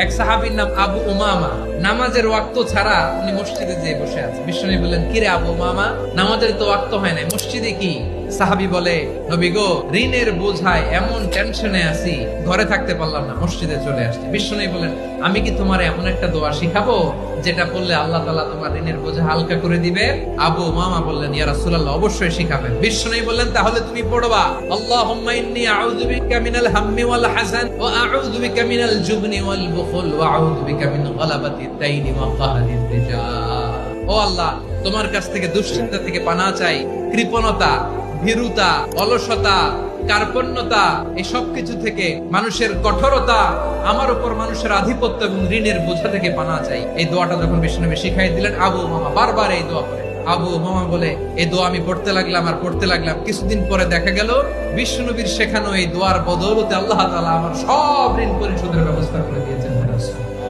এক সাহাবীর নাম আবু উমামা, নামাজের ওয়াক্ত ছাড়া উনি মসজিদে যেয়ে বসে আছে। বিশ্বনবী বললেন, কিরে আবু উমামা, নামাজের তো ওয়াক্ত হয় না, মসজিদে কি? সাহাবী বলে, নবী গো, ঋণের বোঝায় এমন টেনশনে আছি, ঘরে থাকতে পারলাম না, মসজিদে চলে আসছি। বিশ্বনবী বলেন, আমি কি তোমার এমন একটা দোয়া শিখাবো যেটা বললে আল্লাহ তাআলা তোমার ঋণের বোঝা হালকা করে দিবে? আবু উমামা বললেন, ইয়া রাসূলুল্লাহ, অবশ্যই শিখাবেন। বিশ্বনবী বললেন, তাহলে তুমি পড়বা, আল্লাহুম্মা ইন্নী আউযু বিকা মিনাল হাম্মি ওয়াল হাযান ওয়া আউযু বিকা মিনাল জুবনি ওয়াল বুখল ওয়া আউযু বিকা মিন গলাবাতিদ দাইনি ওয়া কাহরির রিজাল। ও আল্লাহ, তোমার কাছ থেকে দুশ্চিন্তা থেকে পানাহ চাই, কৃপণতা, ভীরুতা, অলসতা, কার্পণ্যতা, এই সব কিছু থেকে, মানুষের কঠোরতা, আমার উপর মানুষের আধিপত্য এবং ঋণের বোঝা থেকে পানাহ চাই। এই দোয়াটা যখন বিশ্বনবী শিখাই দিলেন, আবু উমামা বারবার এই দোয়া পড়ে। আবু উমামা বলে, এই দোয়া আমি পড়তে লাগলাম আর পড়তে লাগলাম, কিছুদিন পরে দেখা গেল বিশ্বনবীর শেখানো এই দোয়ার বদৌলতে আল্লাহ তাআলা আমার সব ঋণ পরিশোধের ব্যবস্থা করে দিয়েছেন।